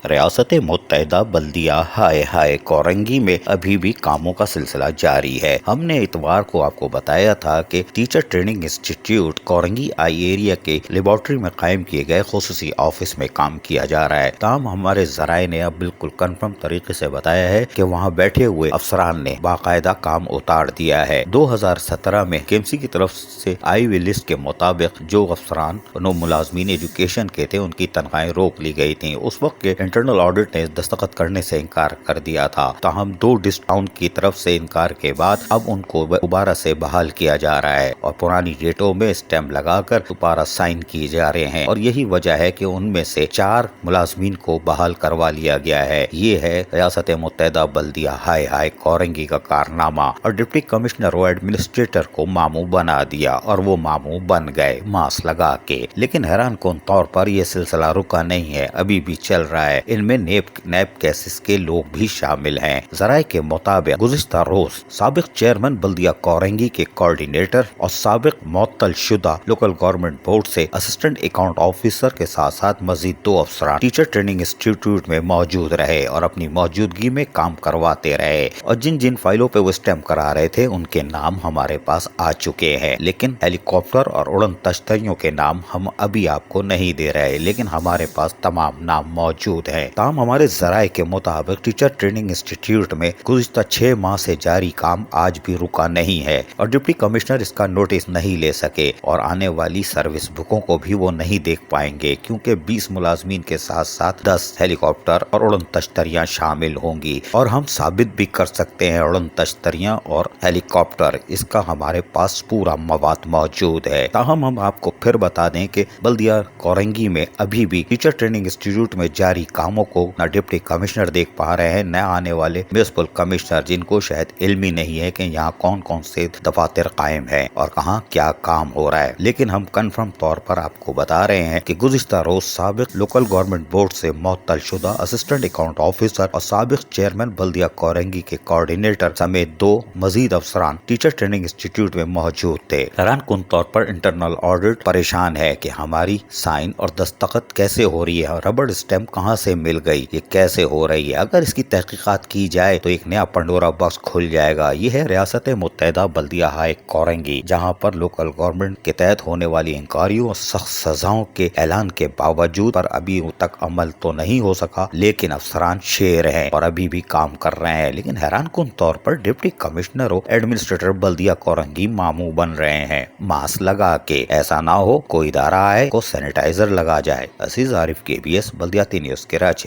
ریاست متحدہ بلدیہ ہائے ہائے کورنگی میں ابھی بھی کاموں کا سلسلہ جاری ہے۔ ہم نے اتوار کو آپ کو بتایا تھا کہ ٹیچر ٹریننگ انسٹیٹیوٹ کورنگی آئی ایریا کے لیبارٹری میں قائم کیے گئے خصوصی آفس میں کام کیا جا رہا ہے۔ تاہم ہمارے ذرائع نے اب بالکل کنفرم طریقے سے بتایا ہے کہ وہاں بیٹھے ہوئے افسران نے باقاعدہ کام اتار دیا ہے۔ 2017 میں KMC کی طرف سے آئی ہوئی لسٹ کے مطابق جو افسران ملازمین ایجوکیشن کے تھے ان کی تنخواہیں روک لی گئی تھیں۔ اس وقت کے انٹرنل آڈٹ نے دستخط کرنے سے انکار کر دیا تھا، تاہم 2 ڈسکاؤنٹ کی طرف سے انکار کے بعد اب ان کو دوبارہ سے بحال کیا جا رہا ہے اور پرانی ڈیٹوں میں اسٹیمپ لگا کر دوبارہ سائن کیے جا رہے ہیں، اور یہی وجہ ہے کہ ان میں سے 4 ملازمین کو بحال کروا لیا گیا ہے۔ یہ ہے ریاست متحدہ بلدیہ ہائے ہائے کورنگی کا کارنامہ، اور ڈپٹی کمشنر و ایڈمنسٹریٹر کو ماموں بنا دیا، اور وہ ماموں بن گئے ماسک لگا کے۔ لیکن حیران کن طور پر یہ سلسلہ رکا نہیں ہے، ابھی بھی چل رہا ہے۔ ان میں نیب کیسز کے لوگ بھی شامل ہیں۔ ذرائع کے مطابق گزشتہ روز سابق چیئرمین بلدیہ کورنگی کے کوارڈینیٹر اور سابق معطل شدہ لوکل گورنمنٹ بورڈ سے اسسٹنٹ اکاؤنٹ آفیسر کے ساتھ ساتھ مزید 2 افسران ٹیچر ٹریننگ انسٹیٹیوٹ میں موجود رہے اور اپنی موجودگی میں کام کرواتے رہے، اور جن فائلوں پہ وہ اسٹیمپ کرا رہے تھے ان کے نام ہمارے پاس آ چکے ہیں، لیکن ہیلی کاپٹر اور اڑن تشتریوں کے نام ہم ابھی آپ کو نہیں دے رہے، لیکن ہمارے پاس تمام نام موجود ہیں۔ تاہم ہمارے ذرائع کے مطابق ٹیچر ٹریننگ انسٹیٹیوٹ میں گزشتہ 6 ماہ سے جاری کام آج بھی رکا نہیں ہے، اور ڈپٹی کمشنر اس کا نوٹس نہیں لے سکے، اور آنے والی سروس بکوں کو بھی وہ نہیں دیکھ پائیں گے، کیونکہ 20 ملازمین کے ساتھ ساتھ 10 ہیلی کاپٹر اور اڑن تشتریاں شامل ہوں گی، اور ہم ثابت بھی کر سکتے ہیں اڑن تشتریاں اور ہیلی کاپٹر، اس کا ہمارے پاس پورا مواد موجود ہے۔ تاہم ہم آپ کو پھر بتا دیں کہ بلدیہ کورنگی میں ابھی بھی ٹیچر ٹریننگ انسٹیٹیوٹ میں جاری کاموں کو نہ ڈپٹی کمشنر دیکھ پا رہے ہیں، نہ آنے والے میونسپل کمشنر، جن کو شاید علم ہی نہیں ہے کہ یہاں کون کون سے دفاتر قائم ہیں اور کہاں کیا کام ہو رہا ہے۔ لیکن ہم کنفرم طور پر آپ کو بتا رہے ہیں کہ گزشتہ روز سابق لوکل گورنمنٹ بورڈ سے معطل شدہ اسسٹنٹ اکاؤنٹ آفیسر اور سابق چیئرمین بلدیہ کورنگی کے کوارڈینیٹر سمیت 2 مزید افسران ٹیچر ٹریننگ انسٹیٹیوٹ میں موجود تھے۔ حیران کن طور پر انٹرنل آڈٹ پریشان ہے کہ ہماری سائن اور دستخط کیسے ہو رہی ہے، ربڑ اسٹیمپ کہاں سے مل گئی، یہ کیسے ہو رہی ہے۔ اگر اس کی تحقیقات کی جائے تو ایک نیا پنڈورا باکس کھل جائے گا۔ یہ ہے ریاست متحدہ بلدیہ ہائے کورنگی، جہاں پر لوکل گورنمنٹ کے تحت ہونے والی انکوائریوں اور سخت سزاؤں کے اعلان کے باوجود پر ابھی تک عمل تو نہیں ہو سکا، لیکن افسران شیر ہیں اور ابھی بھی کام کر رہے ہیں۔ لیکن حیران کن طور پر ڈپٹی کمشنر اور ایڈمنسٹریٹر بلدیہ کورنگی ماموں بن رہے ہیں ماسک لگا کے۔ ایسا نہ ہو کوئی ادارہ آئے کو سینیٹائزر لگا جائے۔ عزیز عارف KBS بلدیاتی نیوز کراچی۔